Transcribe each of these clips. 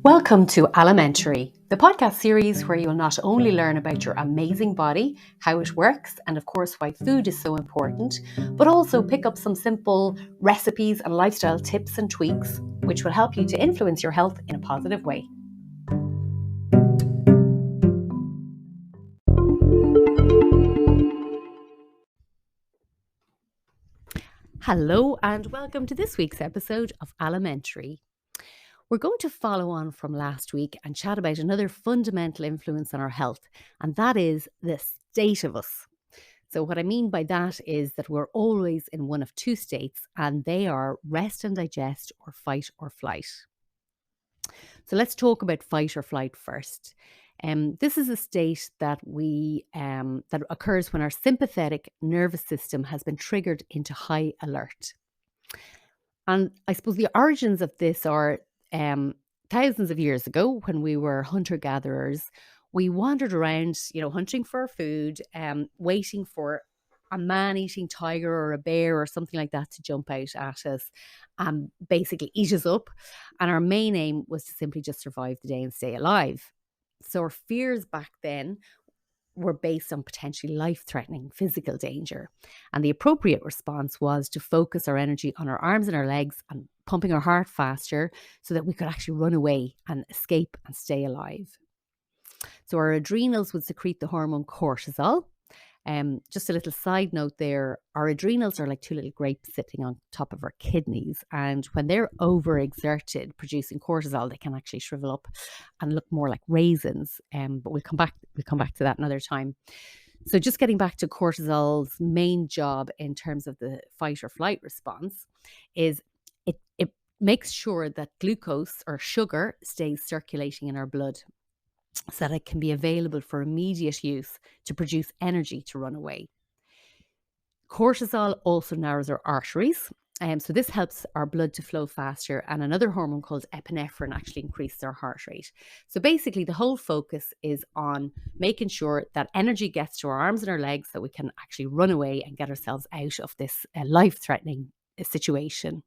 Welcome to Alimentary, the podcast series where you will not only learn about your amazing body, how it works, and of course why food is so important, but also pick up some simple recipes and lifestyle tips and tweaks which will help you to influence your health in a positive way. Hello and welcome to this week's episode of Alimentary. We're going to follow on from last week and chat about another fundamental influence on our health, and that is the state of us. So what I mean by that is that we're always in one of two states, and they are rest and digest or fight or flight. So let's talk about fight or flight first. This is a state that that occurs when our sympathetic nervous system has been triggered into high alert. And I suppose the origins of this are thousands of years ago when we were hunter-gatherers. We wandered around, hunting for food, waiting for a man-eating tiger or a bear or something like that to jump out at us and basically eat us up. And our main aim was to simply just survive the day and stay alive. So our fears back then were based on potentially life-threatening physical danger. And the appropriate response was to focus our energy on our arms and our legs and pumping our heart faster so that we could actually run away and escape and stay alive. So our adrenals would secrete the hormone cortisol. Just a little side note there, our adrenals are like two little grapes sitting on top of our kidneys. And when they're overexerted producing cortisol, they can actually shrivel up and look more like raisins. But we'll come back to that another time. So just getting back to cortisol's main job in terms of the fight or flight response is it makes sure that glucose or sugar stays circulating in our blood, so that it can be available for immediate use to produce energy to run away. Cortisol also narrows our arteries, so this helps our blood to flow faster, and another hormone called epinephrine actually increases our heart rate. So basically the whole focus is on making sure that energy gets to our arms and our legs so we can actually run away and get ourselves out of this life-threatening situation.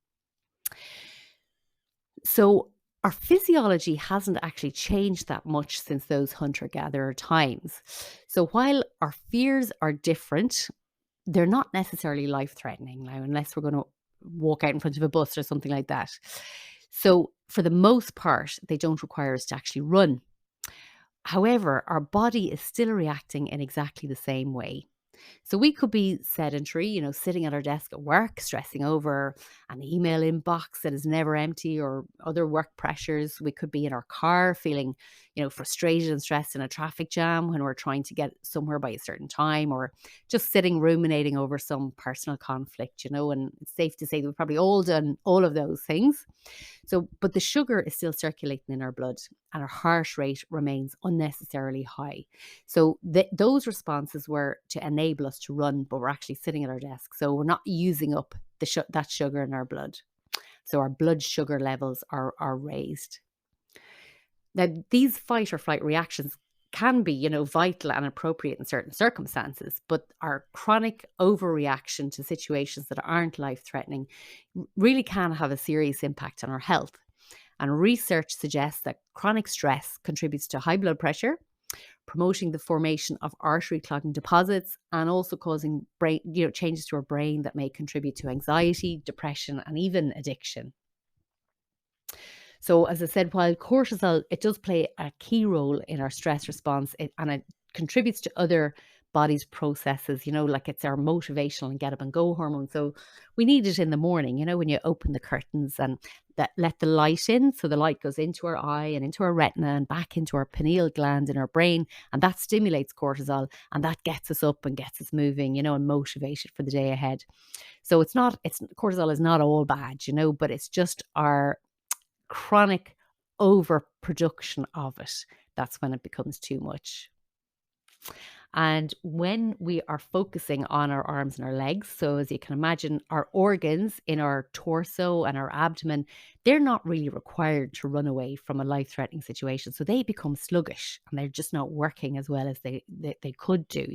So our physiology hasn't actually changed that much since those hunter-gatherer times. So while our fears are different, they're not necessarily life-threatening now, unless we're going to walk out in front of a bus or something like that. So for the most part, they don't require us to actually run. However, our body is still reacting in exactly the same way. So we could be sedentary, sitting at our desk at work, stressing over an email inbox that is never empty or other work pressures. We could be in our car feeling, frustrated and stressed in a traffic jam when we're trying to get somewhere by a certain time, or just sitting ruminating over some personal conflict, and it's safe to say that we've probably all done all of those things. So, but the sugar is still circulating in our blood and our heart rate remains unnecessarily high. So those responses were to enable us to run, but we're actually sitting at our desk. So we're not using up that sugar in our blood. So our blood sugar levels are raised. Now, these fight or flight reactions can be, vital and appropriate in certain circumstances, but our chronic overreaction to situations that aren't life-threatening really can have a serious impact on our health. And research suggests that chronic stress contributes to high blood pressure, promoting the formation of artery clogging deposits, and also causing brain, changes to our brain that may contribute to anxiety, depression, and even addiction. So as I said, while cortisol, it does play a key role in our stress response, and it contributes to other body's processes, like it's our motivational and get up and go hormone. So we need it in the morning, when you open the curtains and that let the light in. So the light goes into our eye and into our retina and back into our pineal gland in our brain. And that stimulates cortisol, and that gets us up and gets us moving, and motivated for the day ahead. So cortisol is not all bad, but it's just our chronic overproduction of it. That's when it becomes too much. And when we are focusing on our arms and our legs, so as you can imagine, our organs in our torso and our abdomen, they're not really required to run away from a life threatening situation. So they become sluggish and they're just not working as well as they could do,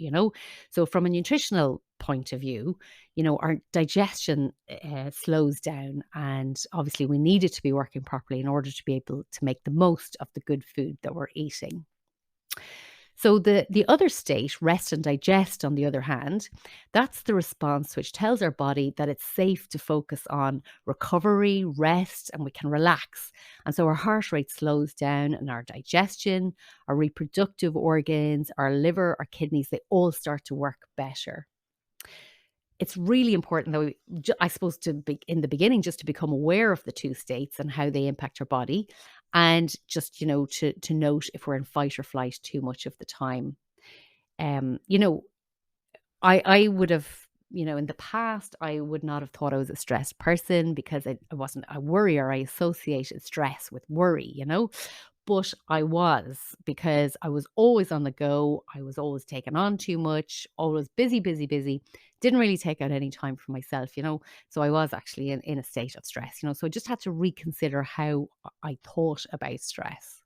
So, from a nutritional point of view, our digestion slows down. And obviously, we need it to be working properly in order to be able to make the most of the good food that we're eating. So the other state, rest and digest, on the other hand, that's the response which tells our body that it's safe to focus on recovery, rest, and we can relax. And so our heart rate slows down and our digestion, our reproductive organs, our liver, our kidneys, they all start to work better. It's really important that I suppose, to be in the beginning, just to become aware of the two states and how they impact our body, and just to note if we're in fight or flight too much of the time. Um, you know, I would have, in the past, I would not have thought I was a stressed person because I wasn't a worrier. I associated stress with worry. But I was, because I was always on the go. I was always taking on too much, always busy, busy, busy. Didn't really take out any time for myself. So I was actually in a state of stress. So I just had to reconsider how I thought about stress.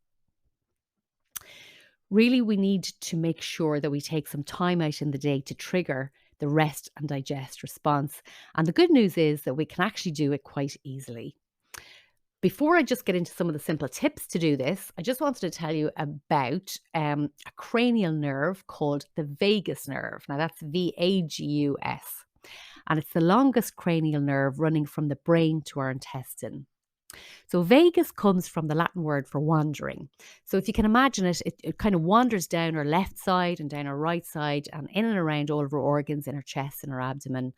Really, we need to make sure that we take some time out in the day to trigger the rest and digest response. And the good news is that we can actually do it quite easily. Before I just get into some of the simple tips to do this, I just wanted to tell you about a cranial nerve called the vagus nerve. Now, that's VAGUS, and it's the longest cranial nerve running from the brain to our intestine. So vagus comes from the Latin word for wandering. So if you can imagine it, it kind of wanders down our left side and down our right side and in and around all of our organs in our chest and our abdomen,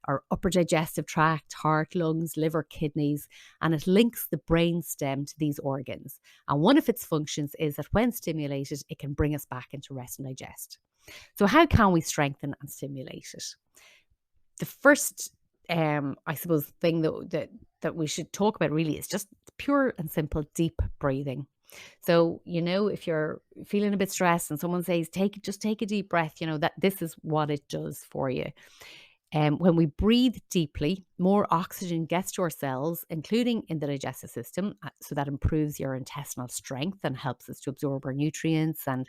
our upper digestive tract, heart, lungs, liver, kidneys, and it links the brain stem to these organs. And one of its functions is that when stimulated, it can bring us back into rest and digest. So how can we strengthen and stimulate it? The first, I suppose, thing that we should talk about really is just pure and simple deep breathing. So, if you're feeling a bit stressed and someone says, just take a deep breath, that this is what it does for you. When we breathe deeply, more oxygen gets to our cells, including in the digestive system. So that improves your intestinal strength and helps us to absorb our nutrients, and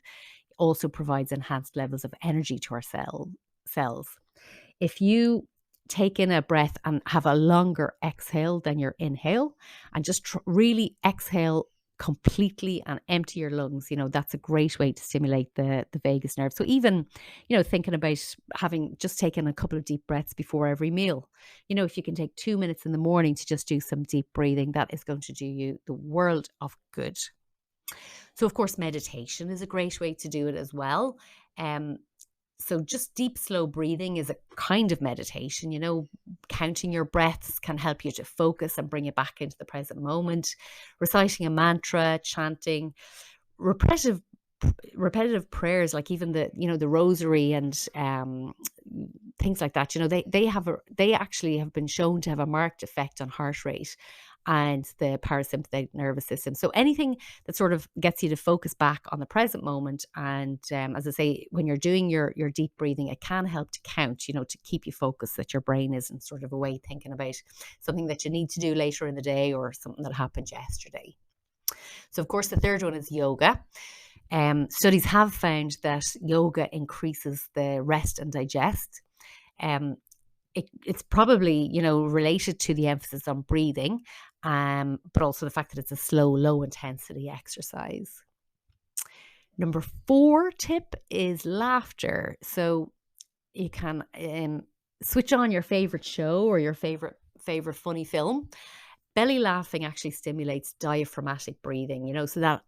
also provides enhanced levels of energy to our cells. If you take in a breath and have a longer exhale than your inhale, and just really exhale completely and empty your lungs, that's a great way to stimulate the vagus nerve. So even, thinking about just taking a couple of deep breaths before every meal, if you can take 2 minutes in the morning to just do some deep breathing, that is going to do you the world of good. So, of course, meditation is a great way to do it as well. So just deep, slow breathing is a kind of meditation. Counting your breaths can help you to focus and bring you back into the present moment. Reciting a mantra, chanting, repetitive prayers, like even the rosary and things like that. They actually have been shown to have a marked effect on heart rate and the parasympathetic nervous system. So anything that sort of gets you to focus back on the present moment. And as I say, when you're doing your deep breathing, it can help to count, to keep you focused, that your brain isn't sort of away thinking about something that you need to do later in the day or something that happened yesterday. So, of course, the third one is yoga. Studies have found that yoga increases the rest and digest. It's probably, related to the emphasis on breathing, but also the fact that it's a slow, low intensity exercise. Number 4 tip is laughter. So you can switch on your favorite show or your favorite funny film. Belly laughing actually stimulates diaphragmatic breathing, so that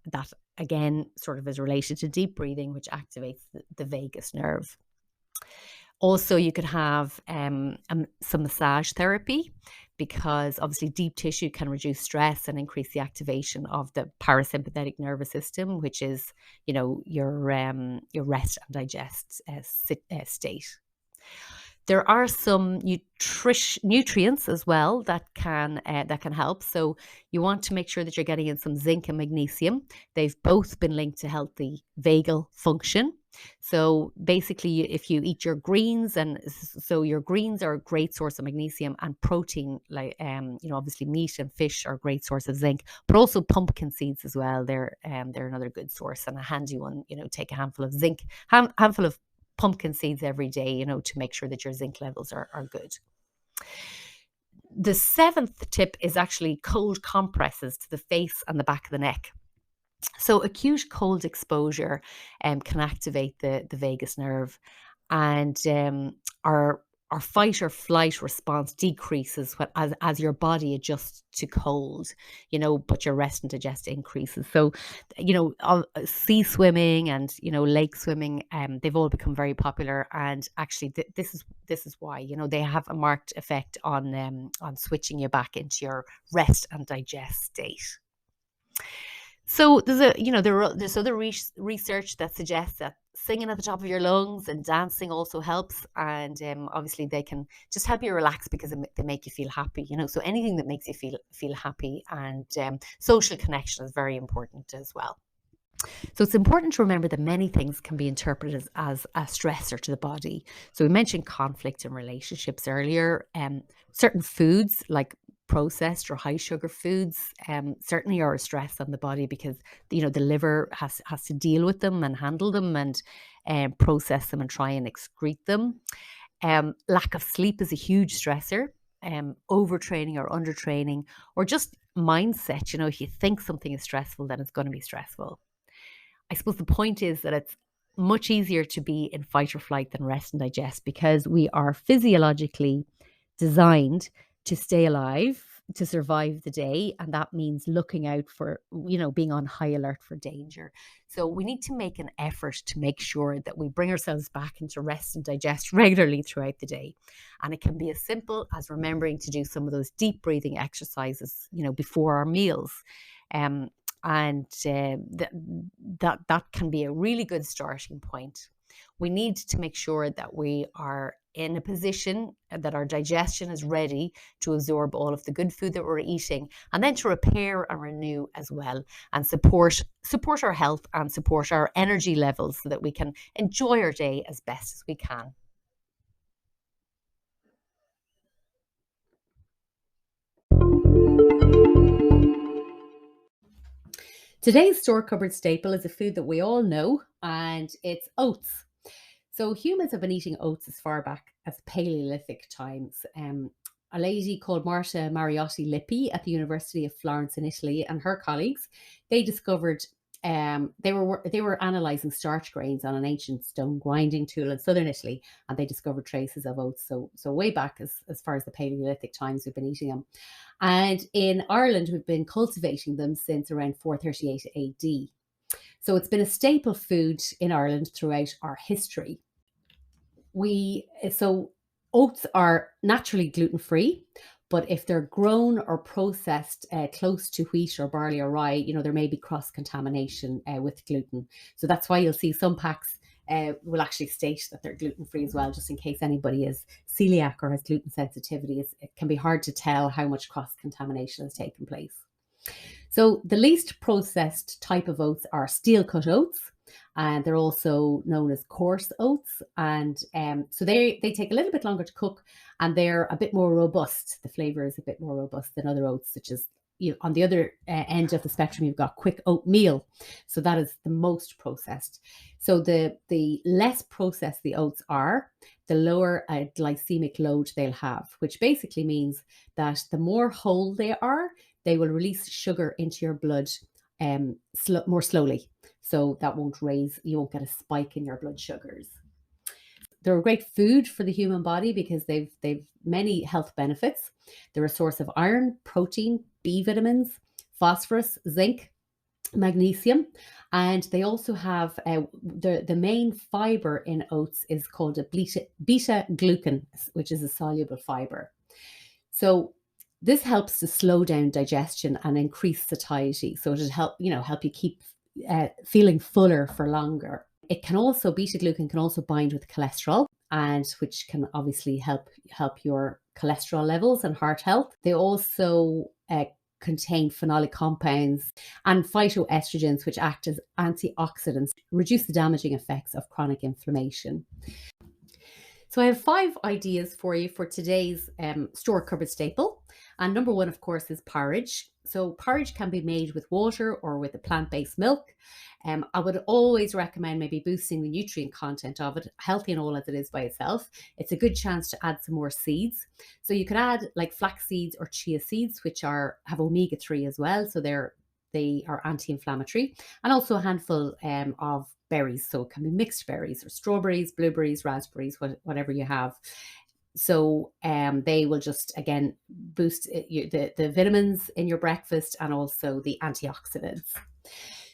again sort of is related to deep breathing, which activates the vagus nerve. Also, you could have some massage therapy, because obviously deep tissue can reduce stress and increase the activation of the parasympathetic nervous system, which is, your rest and digest state. There are some nutrients as well that can help. So you want to make sure that you're getting in some zinc and magnesium. They've both been linked to healthy vagal function. So basically, if you eat your greens, so your greens are a great source of magnesium and protein, like obviously meat and fish are a great source of zinc, but also pumpkin seeds as well. They're another good source and a handy one. Take a handful of handful of pumpkin seeds every day, to make sure that your zinc levels are good. The seventh tip is actually cold compresses to the face and the back of the neck. So acute cold exposure can activate the vagus nerve, and our fight or flight response decreases as your body adjusts to cold, but your rest and digest increases. So, sea swimming and lake swimming, they've all become very popular, and actually this is why they have a marked effect on switching you back into your rest and digest state. So there's other research that suggests that singing at the top of your lungs and dancing also helps, and obviously they can just help you relax because they make you feel happy. So anything that makes you feel happy, and social connection is very important as well. So it's important to remember that many things can be interpreted as a stressor to the body. So we mentioned conflict in relationships earlier. Certain foods like processed or high sugar foods certainly are a stress on the body because the liver has to deal with them and handle them and process them and try and excrete them. Lack of sleep is a huge stressor. Overtraining or undertraining, or just mindset. If you think something is stressful, then it's going to be stressful. I suppose the point is that it's much easier to be in fight or flight than rest and digest because we are physiologically designed to stay alive, to survive the day. And that means looking out for, being on high alert for danger. So we need to make an effort to make sure that we bring ourselves back into rest and digest regularly throughout the day. And it can be as simple as remembering to do some of those deep breathing exercises, before our meals. And that can be a really good starting point. We need to make sure that we are in a position that our digestion is ready to absorb all of the good food that we're eating, and then to repair and renew as well, and support our health and support our energy levels so that we can enjoy our day as best as we can. Today's store cupboard staple is a food that we all know, and it's oats. So humans have been eating oats as far back as Paleolithic times. A lady called Marta Mariotti Lippi at the University of Florence in Italy and her colleagues, they discovered they were analysing starch grains on an ancient stone grinding tool in southern Italy, and they discovered traces of oats. So way back as far as the Paleolithic times, we've been eating them. And in Ireland, we've been cultivating them since around 438 AD. So it's been a staple food in Ireland throughout our history. So oats are naturally gluten-free, but if they're grown or processed close to wheat or barley or rye, there may be cross-contamination with gluten. So that's why you'll see some packs will actually state that they're gluten-free as well, just in case anybody is celiac or has gluten sensitivity. It can be hard to tell how much cross-contamination has taken place. So the least processed type of oats are steel cut oats, and they're also known as coarse oats. And so they take a little bit longer to cook, and they're a bit more robust. The flavor is a bit more robust than other oats, such as on the other end of the spectrum, you've got quick oatmeal. So that is the most processed. So the less processed the oats are, the lower glycemic load they'll have, which basically means that the more whole they are, they will release sugar into your blood more slowly. So that you won't get a spike in your blood sugars. They're a great food for the human body because they've many health benefits. They're a source of iron, protein, B vitamins, phosphorus, zinc, magnesium, and they also have the main fiber in oats is called a beta glucan, which is a soluble fiber. So this helps to slow down digestion and increase satiety. So it'll help you keep feeling fuller for longer. Beta glucan can also bind with cholesterol, and which can obviously help your cholesterol levels and heart health. They also contain phenolic compounds and phytoestrogens, which act as antioxidants, reduce the damaging effects of chronic inflammation. So I have 5 ideas for you for today's store cupboard staple. And number 1, of course, is porridge. So porridge can be made with water or with a plant-based milk. I would always recommend maybe boosting the nutrient content of it, healthy and all as it is by itself. It's a good chance to add some more seeds. So you could add like flax seeds or chia seeds, which have omega-3 as well. So they are anti-inflammatory, and also a handful of berries. So it can be mixed berries or strawberries, blueberries, raspberries, whatever you have. So they will just, again, boost the vitamins in your breakfast and also the antioxidants.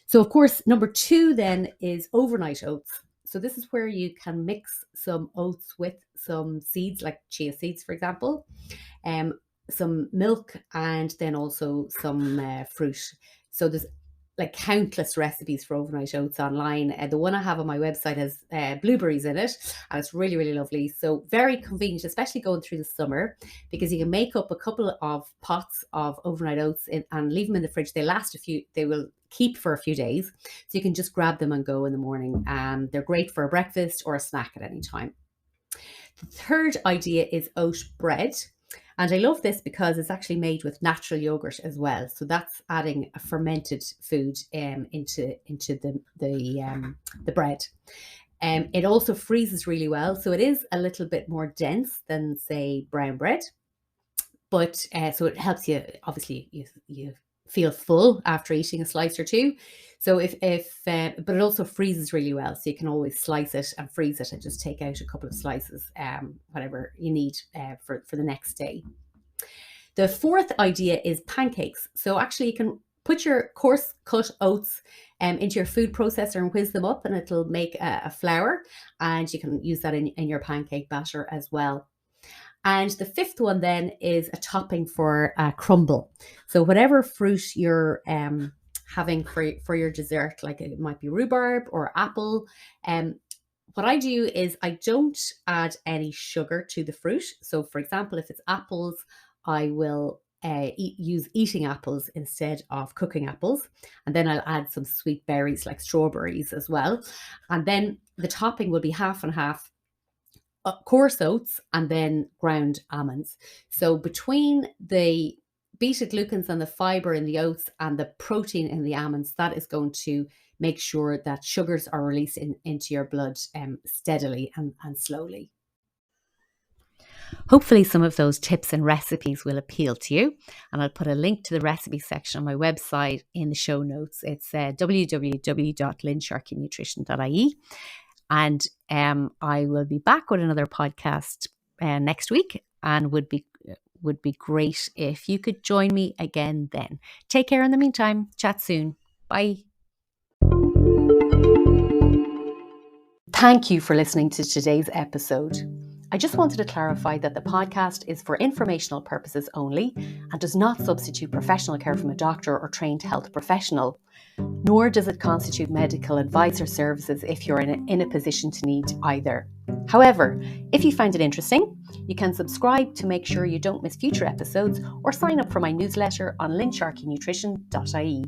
So, of course, number 2 then is overnight oats. So this is where you can mix some oats with some seeds, like chia seeds, for example, some milk, and then also some fruit. So there's like countless recipes for overnight oats online. The one I have on my website has blueberries in it, and it's really, really lovely. So very convenient, especially going through the summer, because you can make up a couple of pots of overnight oats and leave them in the fridge. They will keep for a few days. So you can just grab them and go in the morning. They're great for a breakfast or a snack at any time. The third idea is oat bread. And I love this because it's actually made with natural yogurt as well. So that's adding a fermented food into the bread. It also freezes really well. So it is a little bit more dense than, say, brown bread. But so it helps you, obviously, you feel full after eating a slice or two. So but it also freezes really well. So you can always slice it and freeze it and just take out a couple of slices, whatever you need for the next day. The fourth idea is pancakes. So actually you can put your coarse cut oats into your food processor and whiz them up, and it'll make a flour, and you can use that in your pancake batter as well. And the fifth one then is a topping for a crumble. So whatever fruit you're having for your dessert, like it might be rhubarb or apple. What I do is I don't add any sugar to the fruit. So for example, if it's apples, I will use eating apples instead of cooking apples. And then I'll add some sweet berries like strawberries as well. And then the topping will be half and half coarse oats and then ground almonds. So between the beta glucans and the fiber in the oats and the protein in the almonds, that is going to make sure that sugars are released into your blood steadily and slowly. Hopefully some of those tips and recipes will appeal to you, and I'll put a link to the recipe section on my website in the show notes. It's www.lynsharkeynutrition.ie. And I will be back with another podcast next week, and would be great if you could join me again then. Take care in the meantime. Chat soon. Bye. Thank you for listening to today's episode. I just wanted to clarify that the podcast is for informational purposes only and does not substitute professional care from a doctor or trained health professional, nor does it constitute medical advice or services if you're in a position to need either. However, if you find it interesting, you can subscribe to make sure you don't miss future episodes, or sign up for my newsletter on lynsharkeynutrition.ie.